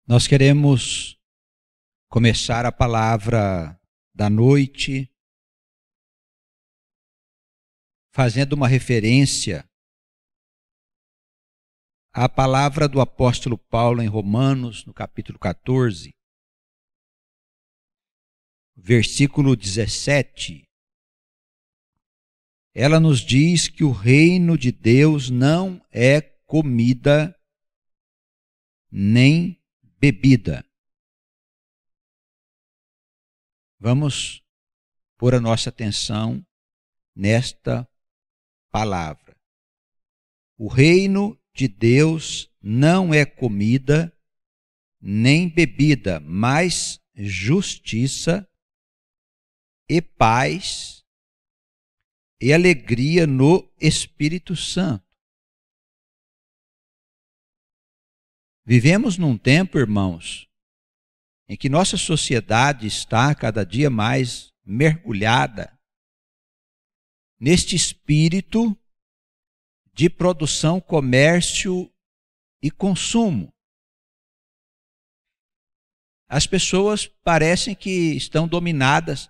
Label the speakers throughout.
Speaker 1: Nós queremos começar a palavra da noite fazendo uma referência à palavra do apóstolo Paulo em Romanos, no capítulo 14, versículo 17. Ela nos diz que o reino de Deus não é comida nem bebida. Vamos pôr a nossa atenção nesta palavra. O reino de Deus não é comida nem bebida, mas justiça e paz e alegria no Espírito Santo. Vivemos num tempo, irmãos, em que nossa sociedade está cada dia mais mergulhada neste espírito de produção, comércio e consumo. As pessoas parecem que estão dominadas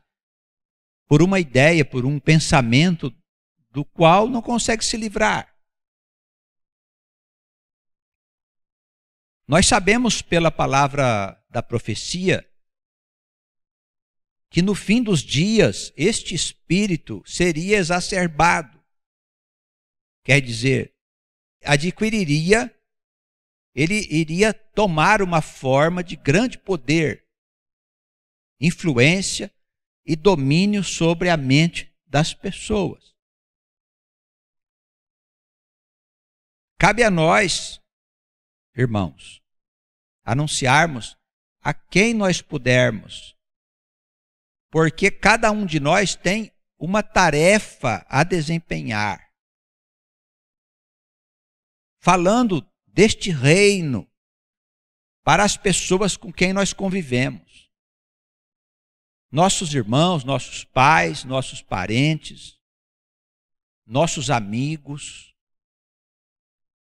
Speaker 1: por uma ideia, por um pensamento do qual não consegue se livrar. Nós sabemos pela palavra da profecia que no fim dos dias este espírito seria exacerbado. Quer dizer, ele iria tomar uma forma de grande poder, influência e domínio sobre a mente das pessoas. Cabe a nós, irmãos, anunciarmos a quem nós pudermos, porque cada um de nós tem uma tarefa a desempenhar. Falando deste reino para as pessoas com quem nós convivemos. Nossos irmãos, nossos pais, nossos parentes, nossos amigos.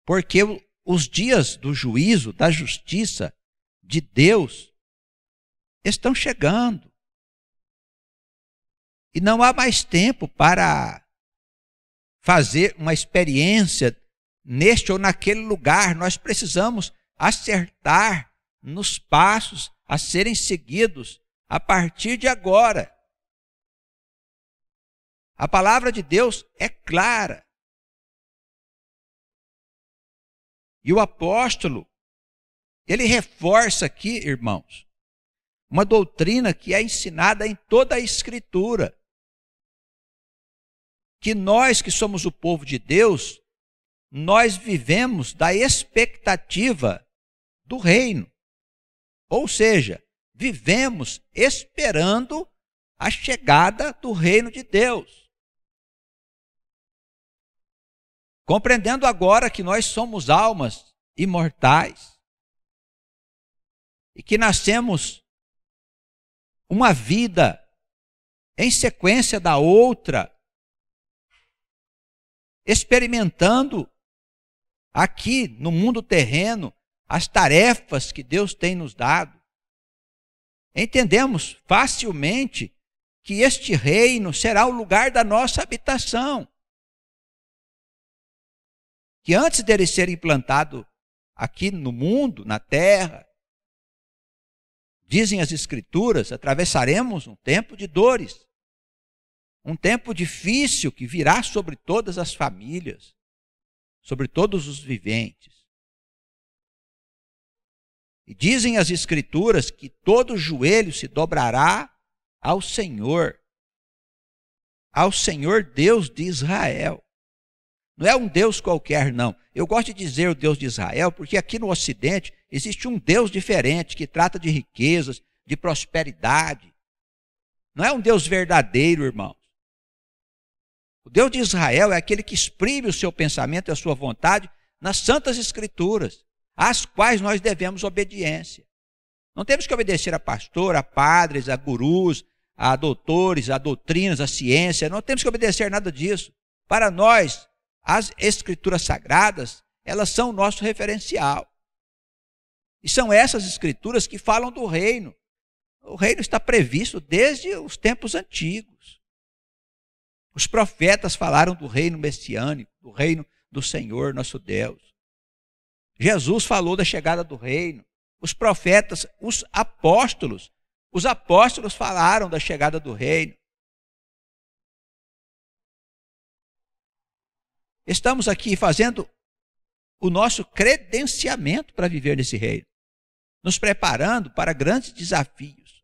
Speaker 1: Porque os dias do juízo, da justiça de Deus estão chegando. E não há mais tempo para fazer uma experiência neste ou naquele lugar. Nós precisamos acertar nos passos a serem seguidos a partir de agora. A palavra de Deus é clara. E o apóstolo, ele reforça aqui, irmãos, uma doutrina que é ensinada em toda a Escritura. Que nós que somos o povo de Deus, nós vivemos da expectativa do reino. Ou seja, vivemos esperando a chegada do reino de Deus. Compreendendo agora que nós somos almas imortais e que nascemos uma vida em sequência da outra, experimentando aqui no mundo terreno as tarefas que Deus tem nos dado. Entendemos facilmente que este reino será o lugar da nossa habitação. Que antes dele ser implantado aqui no mundo, na terra, dizem as Escrituras, atravessaremos um tempo de dores. Um tempo difícil que virá sobre todas as famílias, sobre todos os viventes. E dizem as Escrituras que todo joelho se dobrará ao Senhor Deus de Israel. Não é um Deus qualquer, não. Eu gosto de dizer o Deus de Israel, porque aqui no Ocidente existe um Deus diferente que trata de riquezas, de prosperidade. Não é um Deus verdadeiro, irmãos. O Deus de Israel é aquele que exprime o seu pensamento e a sua vontade nas santas Escrituras, às quais nós devemos obediência. Não temos que obedecer a pastor, a padres, a gurus, a doutores, a doutrinas, a ciência. Não temos que obedecer nada disso. Para nós, as Escrituras Sagradas, elas são o nosso referencial. E são essas escrituras que falam do reino. O reino está previsto desde os tempos antigos. Os profetas falaram do reino messiânico, do reino do Senhor nosso Deus. Jesus falou da chegada do reino. Os profetas, os apóstolos falaram da chegada do reino. Estamos aqui fazendo o nosso credenciamento para viver nesse reino, nos preparando para grandes desafios.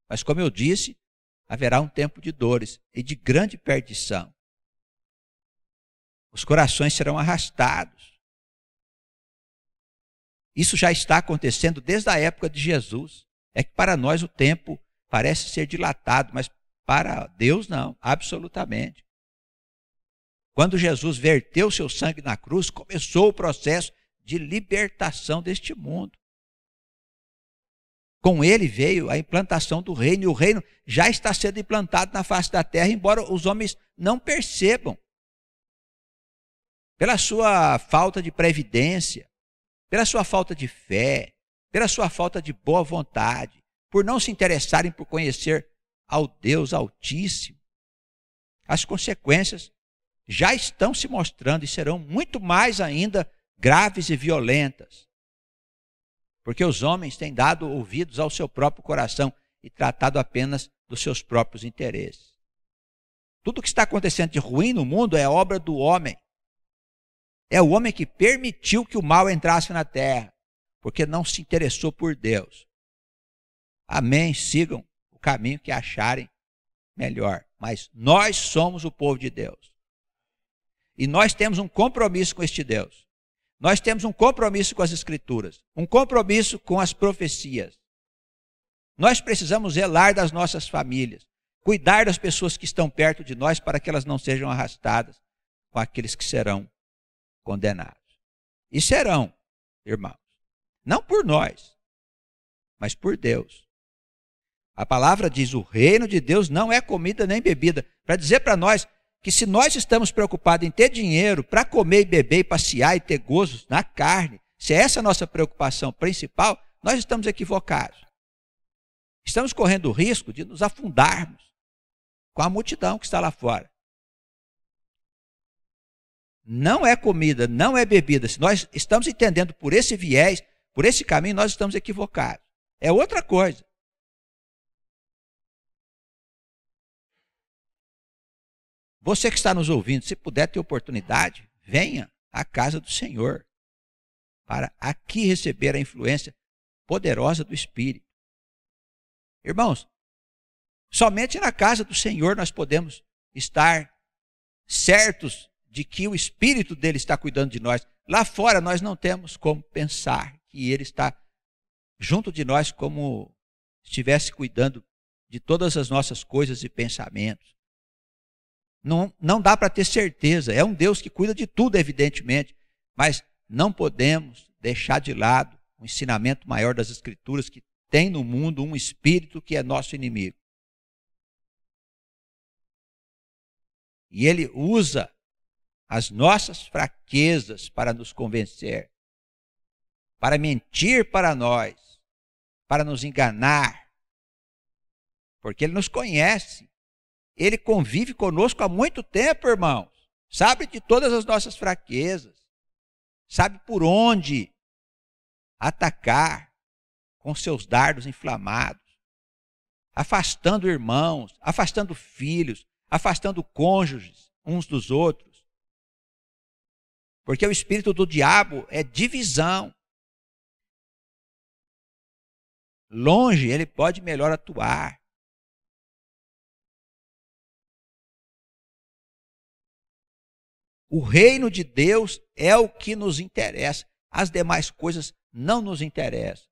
Speaker 1: Mas, como eu disse, haverá um tempo de dores e de grande perdição. Os corações serão arrastados. Isso já está acontecendo desde a época de Jesus. É que para nós o tempo parece ser dilatado, mas para Deus não, absolutamente. Quando Jesus verteu seu sangue na cruz, começou o processo de libertação deste mundo. Com ele veio a implantação do reino, e o reino já está sendo implantado na face da terra, embora os homens não percebam. Pela sua falta de previdência, pela sua falta de fé, pela sua falta de boa vontade, por não se interessarem por conhecer ao Deus Altíssimo. As consequências já estão se mostrando e serão muito mais ainda graves e violentas. Porque os homens têm dado ouvidos ao seu próprio coração e tratado apenas dos seus próprios interesses. Tudo o que está acontecendo de ruim no mundo é obra do homem. É o homem que permitiu que o mal entrasse na terra, porque não se interessou por Deus. Amém, sigam o caminho que acharem melhor. Mas nós somos o povo de Deus. E nós temos um compromisso com este Deus. Nós temos um compromisso com as Escrituras, um compromisso com as profecias. Nós precisamos zelar das nossas famílias, cuidar das pessoas que estão perto de nós para que elas não sejam arrastadas com aqueles que serão condenados. E serão, irmãos, não por nós, mas por Deus. A palavra diz: o reino de Deus não é comida nem bebida, para dizer para nós que se nós estamos preocupados em ter dinheiro para comer e beber e passear e ter gozos na carne, se essa é a nossa preocupação principal, nós estamos equivocados. Estamos correndo o risco de nos afundarmos com a multidão que está lá fora. Não é comida, não é bebida. Se nós estamos entendendo por esse viés, por esse caminho, nós estamos equivocados. É outra coisa. Você que está nos ouvindo, se puder ter oportunidade, venha à casa do Senhor para aqui receber a influência poderosa do Espírito. Irmãos, somente na casa do Senhor nós podemos estar certos de que o Espírito dele está cuidando de nós. Lá fora nós não temos como pensar que ele está junto de nós como estivesse cuidando de todas as nossas coisas e pensamentos. Não dá para ter certeza. É um Deus que cuida de tudo, evidentemente, mas não podemos deixar de lado o ensinamento maior das Escrituras, que tem no mundo um espírito que é nosso inimigo. E ele usa as nossas fraquezas para nos convencer, para mentir para nós, para nos enganar, porque ele nos conhece. Ele convive conosco há muito tempo, irmãos. Sabe de todas as nossas fraquezas. Sabe por onde atacar com seus dardos inflamados. Afastando irmãos, afastando filhos, afastando cônjuges uns dos outros. Porque o espírito do diabo é divisão. Longe ele pode melhor atuar. O reino de Deus é o que nos interessa. As demais coisas não nos interessam.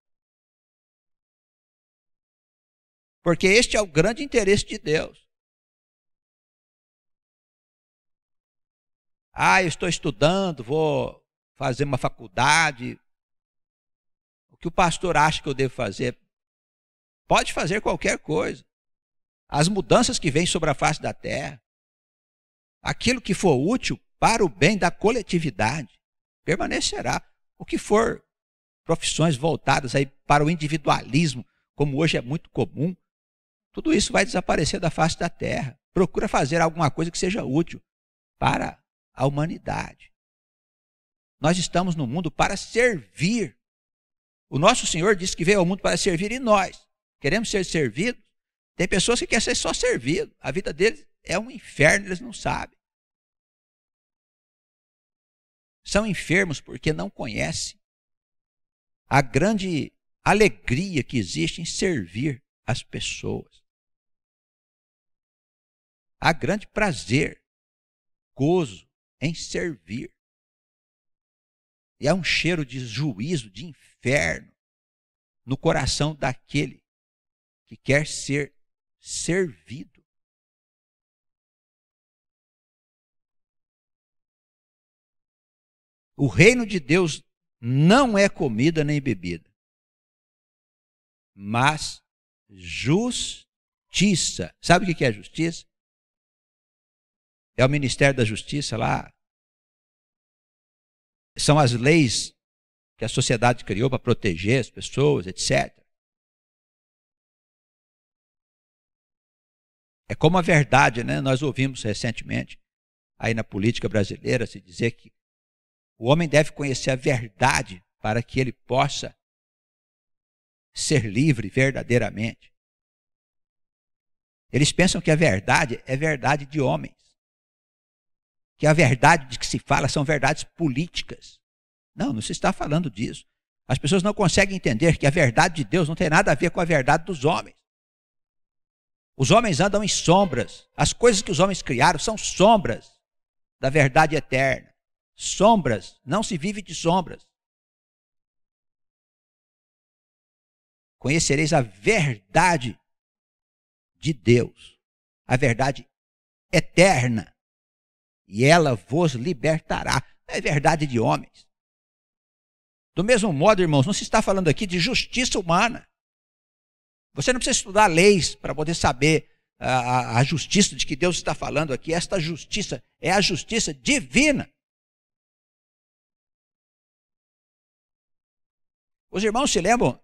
Speaker 1: Porque este é o grande interesse de Deus. Eu estou estudando, vou fazer uma faculdade. O que o pastor acha que eu devo fazer? Pode fazer qualquer coisa. As mudanças que vêm sobre a face da terra, aquilo que for útil para o bem da coletividade, permanecerá. O que for profissões voltadas aí para o individualismo, como hoje é muito comum, tudo isso vai desaparecer da face da terra. Procura fazer alguma coisa que seja útil para a humanidade. Nós estamos no mundo para servir. O nosso Senhor disse que veio ao mundo para servir e nós queremos ser servidos. Tem pessoas que querem ser só servidos. A vida deles é um inferno, eles não sabem. São enfermos porque não conhecem a grande alegria que existe em servir as pessoas. Há grande prazer, gozo em servir. E há um cheiro de juízo, de inferno, no coração daquele que quer ser servido. O reino de Deus não é comida nem bebida, mas justiça. Sabe o que é justiça? É o Ministério da Justiça lá. São as leis que a sociedade criou para proteger as pessoas, etc. É como a verdade, né? Nós ouvimos recentemente aí na política brasileira se dizer que o homem deve conhecer a verdade para que ele possa ser livre verdadeiramente. Eles pensam que a verdade é verdade de homens. Que a verdade de que se fala são verdades políticas. Não, não se está falando disso. As pessoas não conseguem entender que a verdade de Deus não tem nada a ver com a verdade dos homens. Os homens andam em sombras. As coisas que os homens criaram são sombras da verdade eterna. Sombras, não se vive de sombras. Conhecereis a verdade de Deus, a verdade eterna, e ela vos libertará. Não é verdade de homens. Do mesmo modo, irmãos, não se está falando aqui de justiça humana. Você não precisa estudar leis para poder saber a justiça de que Deus está falando aqui. Esta justiça é a justiça divina. Os irmãos se lembram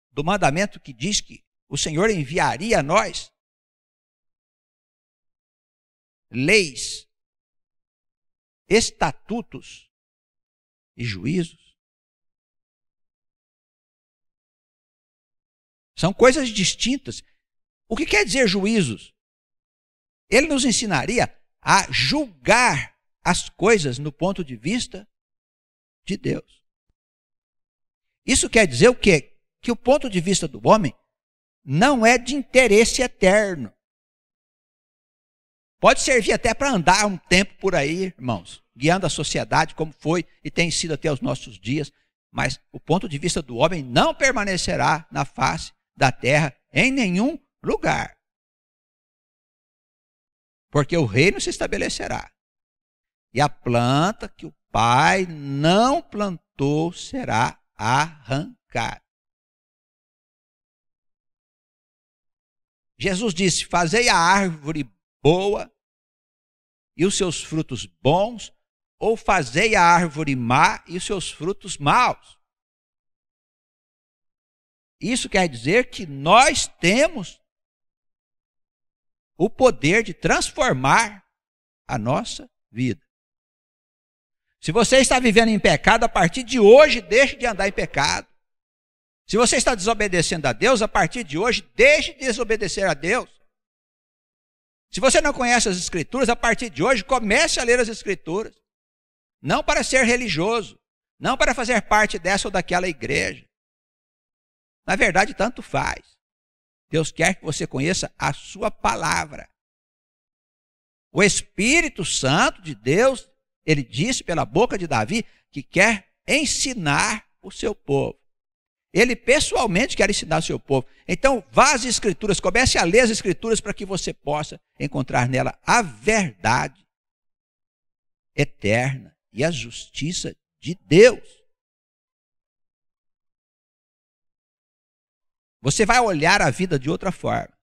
Speaker 1: do mandamento que diz que o Senhor enviaria a nós leis, estatutos e juízos? São coisas distintas. O que quer dizer juízos? Ele nos ensinaria a julgar as coisas no ponto de vista de Deus. Isso quer dizer o quê? Que o ponto de vista do homem não é de interesse eterno. Pode servir até para andar um tempo por aí, irmãos, guiando a sociedade como foi e tem sido até os nossos dias, mas o ponto de vista do homem não permanecerá na face da terra em nenhum lugar. Porque o reino se estabelecerá. E a planta que o Pai não plantou será arrancar. Jesus disse: fazei a árvore boa e os seus frutos bons, ou fazei a árvore má e os seus frutos maus. Isso quer dizer que nós temos o poder de transformar a nossa vida. Se você está vivendo em pecado, a partir de hoje, deixe de andar em pecado. Se você está desobedecendo a Deus, a partir de hoje, deixe de desobedecer a Deus. Se você não conhece as Escrituras, a partir de hoje, comece a ler as Escrituras. Não para ser religioso, não para fazer parte dessa ou daquela igreja. Na verdade, tanto faz. Deus quer que você conheça a sua palavra. O Espírito Santo de Deus, ele disse pela boca de Davi que quer ensinar o seu povo. Ele pessoalmente quer ensinar o seu povo. Então, vá às Escrituras, comece a ler as Escrituras para que você possa encontrar nela a verdade eterna e a justiça de Deus. Você vai olhar a vida de outra forma.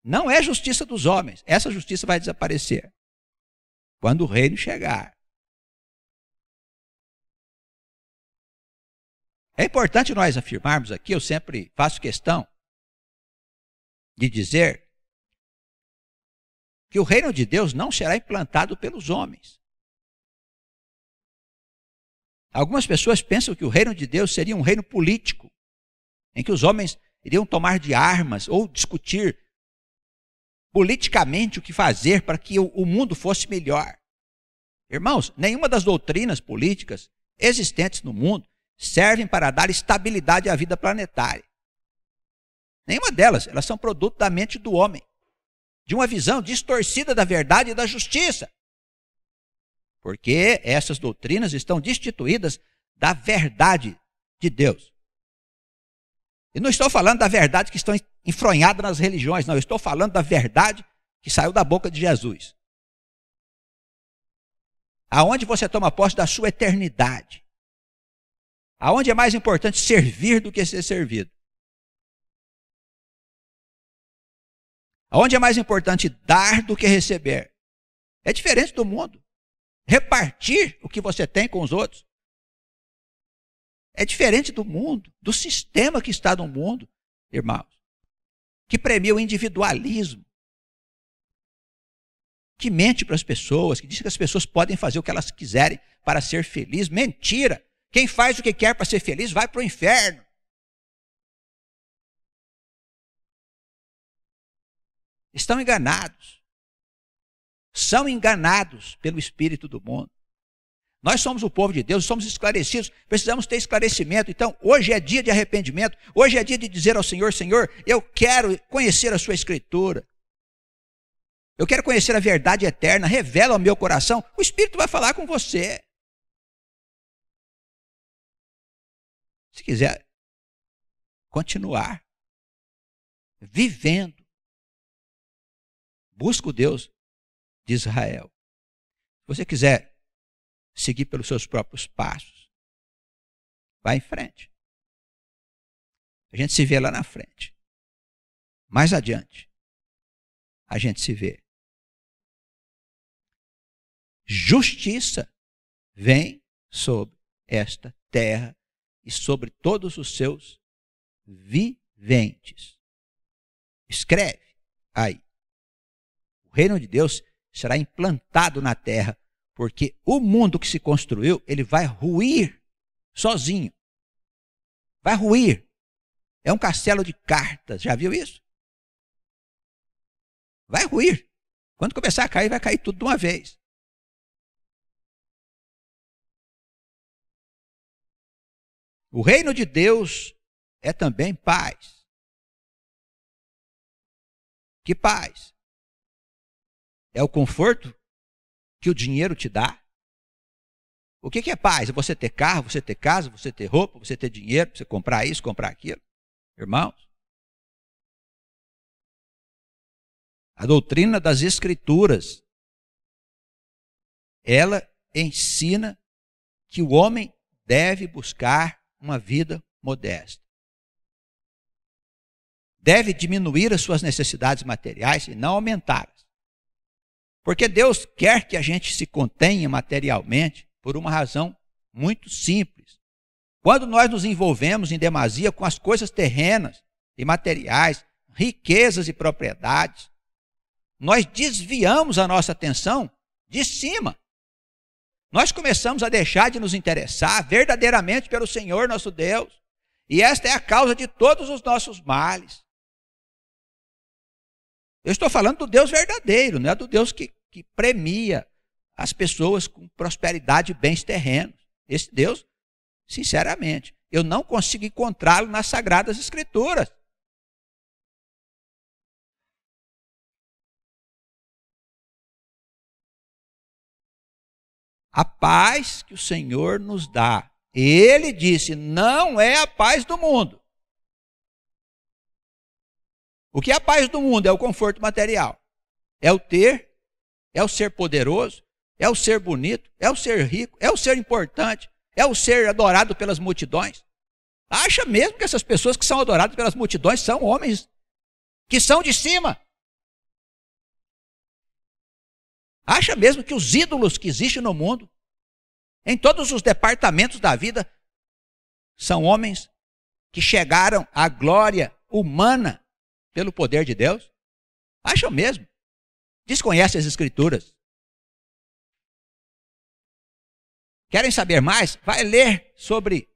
Speaker 1: Não é justiça dos homens. Essa justiça vai desaparecer quando o reino chegar. É importante nós afirmarmos aqui, eu sempre faço questão de dizer que o reino de Deus não será implantado pelos homens. Algumas pessoas pensam que o reino de Deus seria um reino político, em que os homens iriam tomar de armas ou discutir politicamente o que fazer para que o mundo fosse melhor. Irmãos, nenhuma das doutrinas políticas existentes no mundo servem para dar estabilidade à vida planetária. Nenhuma delas, elas são produto da mente do homem, de uma visão distorcida da verdade e da justiça. Porque essas doutrinas estão destituídas da verdade de Deus. E não estou falando da verdade que estão enfronhadas nas religiões, não. Eu estou falando da verdade que saiu da boca de Jesus. Aonde você toma posse da sua eternidade. Aonde é mais importante servir do que ser servido. Aonde é mais importante dar do que receber. É diferente do mundo. Repartir o que você tem com os outros. É diferente do mundo, do sistema que está no mundo, irmãos, que premia o individualismo, que mente para as pessoas, que diz que as pessoas podem fazer o que elas quiserem para ser felizes. Mentira! Quem faz o que quer para ser feliz vai para o inferno. Estão enganados. São enganados pelo espírito do mundo. Nós somos o povo de Deus, somos esclarecidos, precisamos ter esclarecimento. Então, hoje é dia de arrependimento, hoje é dia de dizer ao Senhor, Senhor, eu quero conhecer a sua Escritura. Eu quero conhecer a verdade eterna, revela ao meu coração. O Espírito vai falar com você. Se quiser continuar vivendo, busca o Deus de Israel. Se você quiser seguir pelos seus próprios passos, vá em frente. A gente se vê lá na frente. Mais adiante, a gente se vê. Justiça vem sobre esta terra e sobre todos os seus viventes. Escreve aí. O reino de Deus será implantado na terra, porque o mundo que se construiu, ele vai ruir sozinho. Vai ruir. É um castelo de cartas. Já viu isso? Vai ruir. Quando começar a cair, vai cair tudo de uma vez. O reino de Deus é também paz. Que paz? É o conforto que o dinheiro te dá? O que é paz? É você ter carro, você ter casa, você ter roupa, você ter dinheiro, você comprar isso, comprar aquilo? Irmãos, a doutrina das Escrituras, ela ensina que o homem deve buscar uma vida modesta. Deve diminuir as suas necessidades materiais e não aumentá-las. Porque Deus quer que a gente se contenha materialmente por uma razão muito simples. Quando nós nos envolvemos em demasia com as coisas terrenas e materiais, riquezas e propriedades, nós desviamos a nossa atenção de cima. Nós começamos a deixar de nos interessar verdadeiramente pelo Senhor nosso Deus. E esta é a causa de todos os nossos males. Eu estou falando do Deus verdadeiro, não é do Deus que premia as pessoas com prosperidade e bens terrenos. Esse Deus, sinceramente, eu não consigo encontrá-lo nas Sagradas Escrituras. A paz que o Senhor nos dá, Ele disse, não é a paz do mundo. O que é a paz do mundo? É o conforto material. É o ter, é o ser poderoso, é o ser bonito, é o ser rico, é o ser importante, é o ser adorado pelas multidões. Acha mesmo que essas pessoas que são adoradas pelas multidões são homens que são de cima? Acha mesmo que os ídolos que existem no mundo, em todos os departamentos da vida, são homens que chegaram à glória humana pelo poder de Deus? Acham mesmo? Desconhecem as Escrituras. Querem saber mais? Vai ler sobre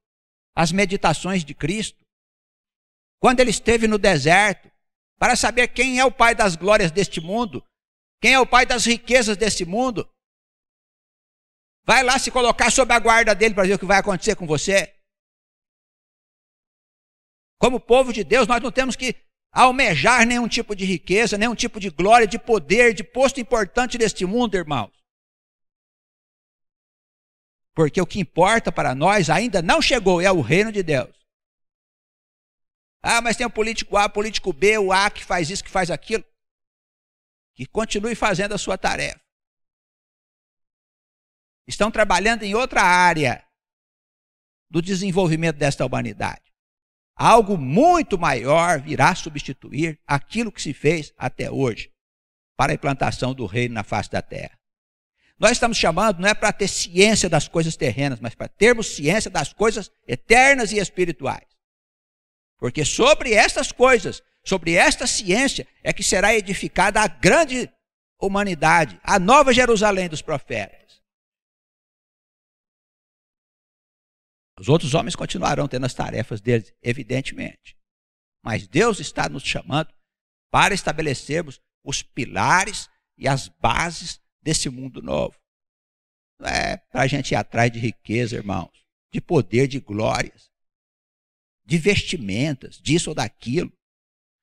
Speaker 1: as meditações de Cristo. Quando ele esteve no deserto, para saber quem é o Pai das glórias deste mundo, quem é o Pai das riquezas deste mundo. Vai lá se colocar sob a guarda dele para ver o que vai acontecer com você. Como povo de Deus, nós não temos que almejar nenhum tipo de riqueza, nenhum tipo de glória, de poder, de posto importante deste mundo, irmãos. Porque o que importa para nós ainda não chegou, é o reino de Deus. Ah, mas tem o político A, o político B, o A que faz isso, que faz aquilo. Que continue fazendo a sua tarefa. Estão trabalhando em outra área do desenvolvimento desta humanidade. Algo muito maior virá substituir aquilo que se fez até hoje para a implantação do reino na face da terra. Nós estamos chamando, não é para ter ciência das coisas terrenas, mas para termos ciência das coisas eternas e espirituais. Porque sobre estas coisas, sobre esta ciência, é que será edificada a grande humanidade, a nova Jerusalém dos profetas. Os outros homens continuarão tendo as tarefas deles, evidentemente. Mas Deus está nos chamando para estabelecermos os pilares e as bases desse mundo novo. Não é para a gente ir atrás de riqueza, irmãos, de poder, de glórias, de vestimentas, disso ou daquilo.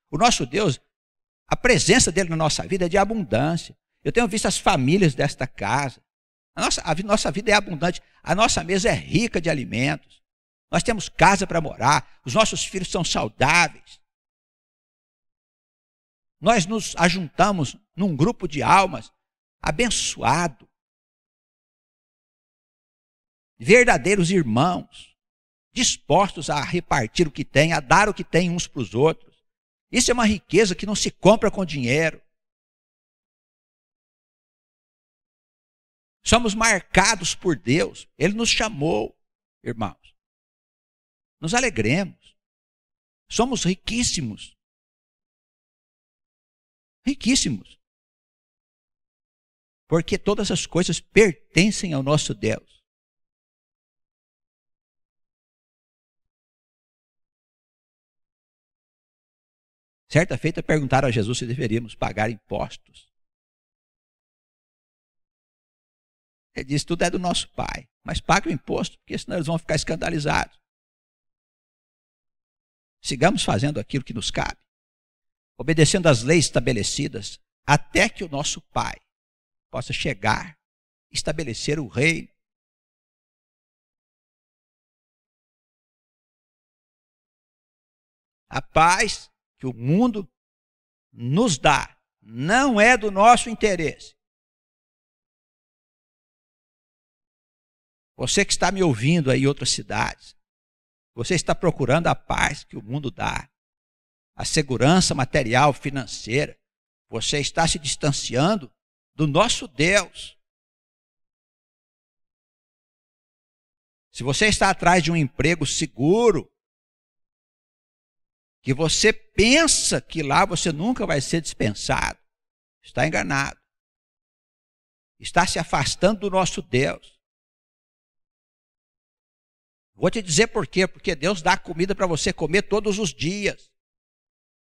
Speaker 1: O nosso Deus, a presença dele na nossa vida é de abundância. Eu tenho visto as famílias desta casa. A nossa vida é abundante. A nossa mesa é rica de alimentos. Nós temos casa para morar. Os nossos filhos são saudáveis. Nós nos ajuntamos num grupo de almas abençoado. Verdadeiros irmãos, dispostos a repartir o que têm, a dar o que têm uns para os outros. Isso é uma riqueza que não se compra com dinheiro. Somos marcados por Deus. Ele nos chamou, irmãos. Nos alegremos. Somos riquíssimos. Riquíssimos. Porque todas as coisas pertencem ao nosso Deus. Certa feita perguntaram a Jesus se deveríamos pagar impostos. Ele disse, tudo é do nosso Pai, mas pague o imposto, porque senão eles vão ficar escandalizados. Sigamos fazendo aquilo que nos cabe, obedecendo às leis estabelecidas, até que o nosso Pai possa chegar, estabelecer o reino. A paz que o mundo nos dá não é do nosso interesse. Você que está me ouvindo aí em outras cidades, você está procurando a paz que o mundo dá, a segurança material, financeira. Você está se distanciando do nosso Deus. Se você está atrás de um emprego seguro, que você pensa que lá você nunca vai ser dispensado, está enganado. Está se afastando do nosso Deus. Vou te dizer por quê. Porque Deus dá comida para você comer todos os dias.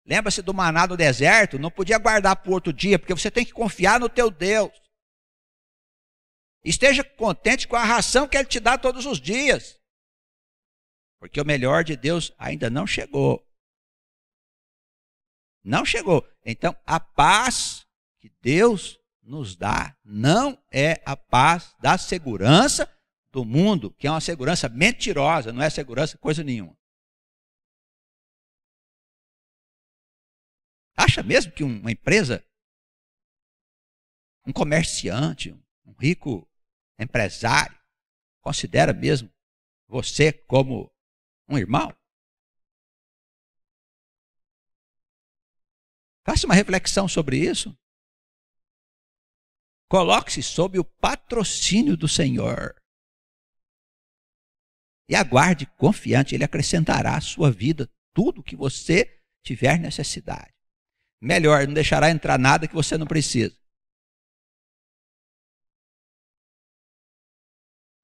Speaker 1: Lembra-se do maná no deserto? Não podia guardar para o outro dia, porque você tem que confiar no teu Deus. Esteja contente com a ração que Ele te dá todos os dias. Porque o melhor de Deus ainda não chegou. Não chegou. Então, a paz que Deus nos dá não é a paz da segurança do mundo, que é uma segurança mentirosa, não é segurança coisa nenhuma. Acha mesmo que uma empresa, um comerciante, um rico empresário, considera mesmo você como um irmão? Faça uma reflexão sobre isso. Coloque-se sob o patrocínio do Senhor. E aguarde confiante, Ele acrescentará à sua vida tudo que você tiver necessidade. Melhor, não deixará entrar nada que você não precisa.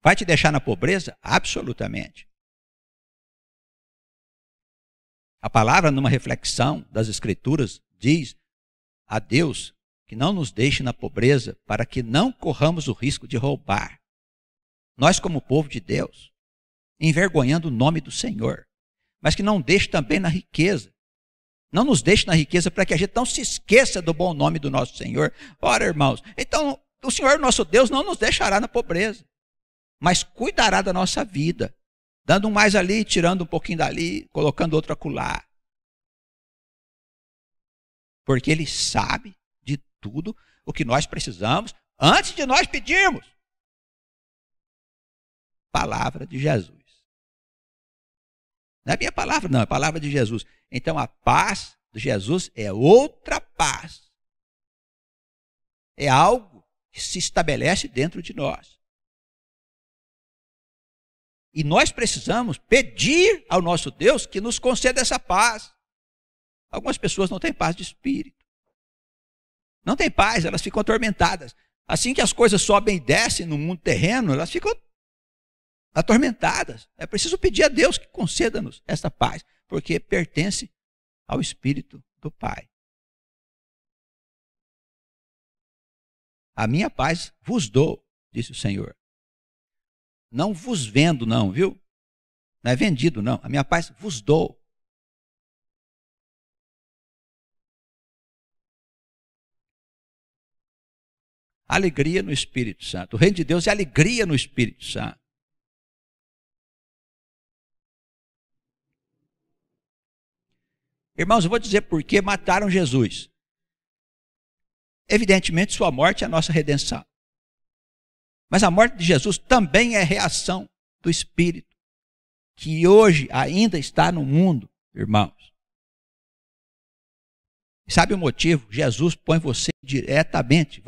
Speaker 1: Vai te deixar na pobreza? Absolutamente. A palavra, numa reflexão das Escrituras, diz a Deus que não nos deixe na pobreza para que não corramos o risco de roubar. Nós, como povo de Deus, envergonhando o nome do Senhor, mas que não deixe também na riqueza. Não nos deixe na riqueza para que a gente não se esqueça do bom nome do nosso Senhor. Ora, irmãos, então o Senhor, nosso Deus, não nos deixará na pobreza, mas cuidará da nossa vida, dando um mais ali, tirando um pouquinho dali, colocando outro acolá. Porque Ele sabe de tudo o que nós precisamos antes de nós pedirmos. Palavra de Jesus. Não é a minha palavra, não, é a palavra de Jesus. Então a paz de Jesus é outra paz. É algo que se estabelece dentro de nós. E nós precisamos pedir ao nosso Deus que nos conceda essa paz. Algumas pessoas não têm paz de espírito. Não têm paz, elas ficam atormentadas. Assim que as coisas sobem e descem no mundo terreno, elas ficam atormentadas. É preciso pedir a Deus que conceda-nos essa paz, porque pertence ao Espírito do Pai. A minha paz vos dou, disse o Senhor. Não vos vendo, não, viu? Não é vendido, não. A minha paz vos dou. Alegria no Espírito Santo. O reino de Deus é alegria no Espírito Santo. Irmãos, eu vou dizer por que mataram Jesus. Evidentemente, sua morte é a nossa redenção. Mas a morte de Jesus também é reação do Espírito, que hoje ainda está no mundo, irmãos. Sabe o motivo? Jesus põe você diretamente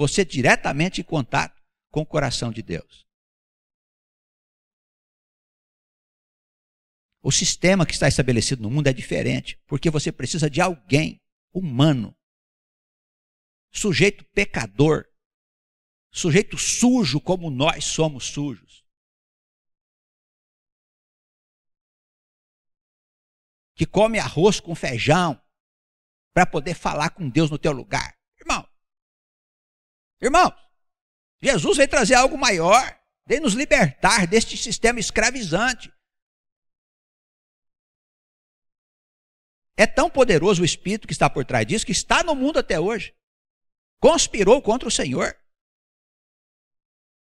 Speaker 1: em contato com o coração de Deus. O sistema que está estabelecido no mundo é diferente, porque você precisa de alguém humano, sujeito pecador, sujeito sujo como nós somos sujos, que come arroz com feijão para poder falar com Deus no teu lugar. Irmãos, Jesus veio trazer algo maior, veio nos libertar deste sistema escravizante. É tão poderoso o Espírito que está por trás disso, que está no mundo até hoje. Conspirou contra o Senhor.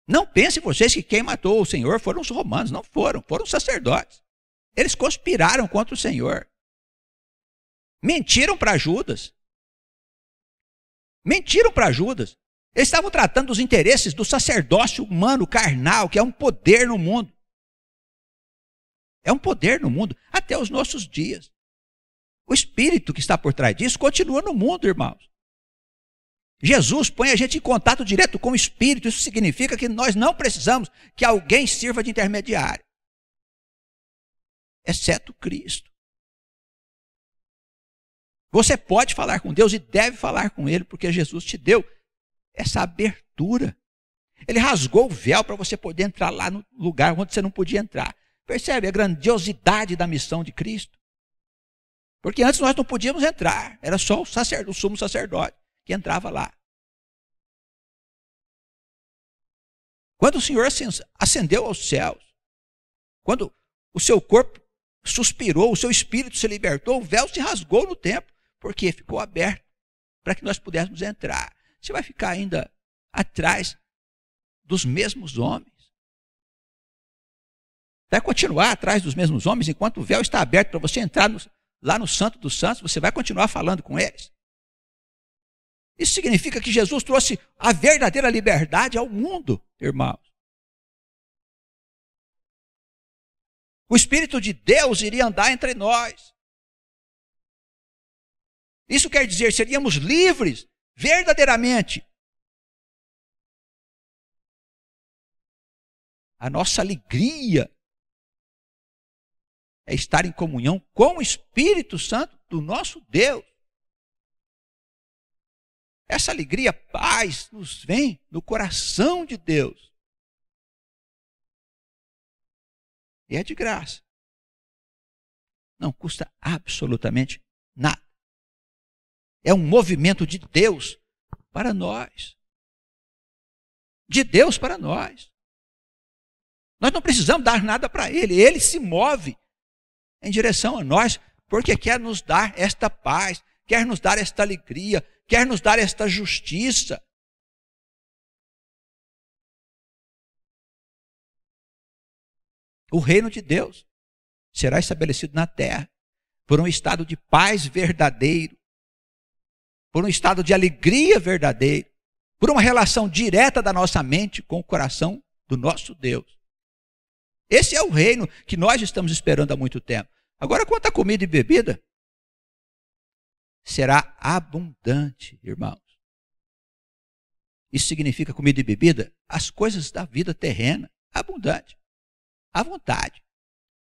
Speaker 1: Não pensem vocês que quem matou o Senhor foram os romanos. Não foram, foram os sacerdotes. Eles conspiraram contra o Senhor. Mentiram para Judas. Mentiram para Judas. Eles estavam tratando dos interesses do sacerdócio humano, carnal, que é um poder no mundo. É um poder no mundo até os nossos dias. O Espírito que está por trás disso continua no mundo, irmãos. Jesus põe a gente em contato direto com o Espírito. Isso significa que nós não precisamos que alguém sirva de intermediário, exceto Cristo. Você pode falar com Deus e deve falar com Ele, porque Jesus te deu essa abertura. Ele rasgou o véu para você poder entrar lá no lugar onde você não podia entrar. Percebe a grandiosidade da missão de Cristo? Porque antes nós não podíamos entrar, era só o sumo sacerdote que entrava lá. Quando o Senhor ascendeu aos céus, quando o seu corpo suspirou, o seu espírito se libertou, o véu se rasgou no templo, porque ficou aberto para que nós pudéssemos entrar. Você vai ficar ainda atrás dos mesmos homens. Vai continuar atrás dos mesmos homens enquanto o véu está aberto para você entrar lá no Santo dos Santos, você vai continuar falando com eles. Isso significa que Jesus trouxe a verdadeira liberdade ao mundo, irmãos. O Espírito de Deus iria andar entre nós. Isso quer dizer, seríamos livres, verdadeiramente. A nossa alegria é estar em comunhão com o Espírito Santo do nosso Deus. Essa alegria, paz, nos vem no coração de Deus. E é de graça. Não custa absolutamente nada. É um movimento de Deus para nós. De Deus para nós. Nós não precisamos dar nada para Ele. Ele se move em direção a nós, porque quer nos dar esta paz, quer nos dar esta alegria, quer nos dar esta justiça. O reino de Deus será estabelecido na terra por um estado de paz verdadeiro, por um estado de alegria verdadeiro, por uma relação direta da nossa mente com o coração do nosso Deus. Esse é o reino que nós estamos esperando há muito tempo. Agora, quanto à comida e bebida, será abundante, irmãos. Isso significa comida e bebida? As coisas da vida terrena, abundante, à vontade.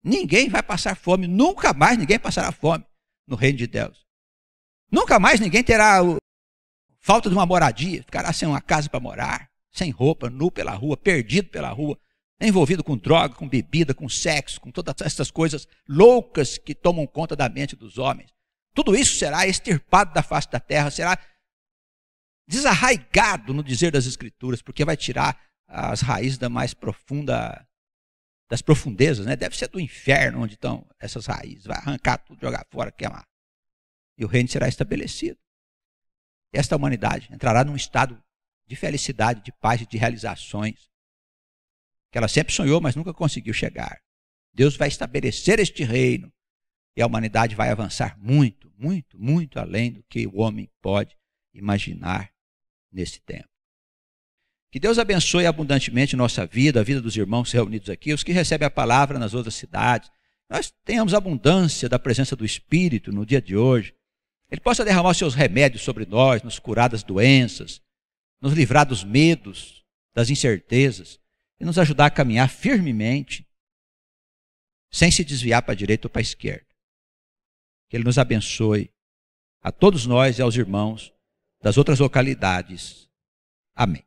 Speaker 1: Ninguém vai passar fome, nunca mais ninguém passará fome no reino de Deus. Nunca mais ninguém terá falta de uma moradia, ficará sem uma casa para morar, sem roupa, nu pela rua, perdido pela rua, envolvido com droga, com bebida, com sexo, com todas essas coisas loucas que tomam conta da mente dos homens. Tudo isso será extirpado da face da terra, será desarraigado no dizer das Escrituras, porque vai tirar as raízes da mais profunda, das profundezas, né? Deve ser do inferno onde estão essas raízes. Vai arrancar tudo, jogar fora, queimar. E o reino será estabelecido. Esta humanidade entrará num estado de felicidade, de paz e de realizações que ela sempre sonhou, mas nunca conseguiu chegar. Deus vai estabelecer este reino e a humanidade vai avançar muito, muito, muito além do que o homem pode imaginar nesse tempo. Que Deus abençoe abundantemente nossa vida, a vida dos irmãos reunidos aqui, os que recebem a palavra nas outras cidades. Nós tenhamos abundância da presença do Espírito no dia de hoje. Ele possa derramar os seus remédios sobre nós, nos curar das doenças, nos livrar dos medos, das incertezas e nos ajudar a caminhar firmemente, sem se desviar para a direita ou para a esquerda. Que Ele nos abençoe a todos nós e aos irmãos das outras localidades. Amém.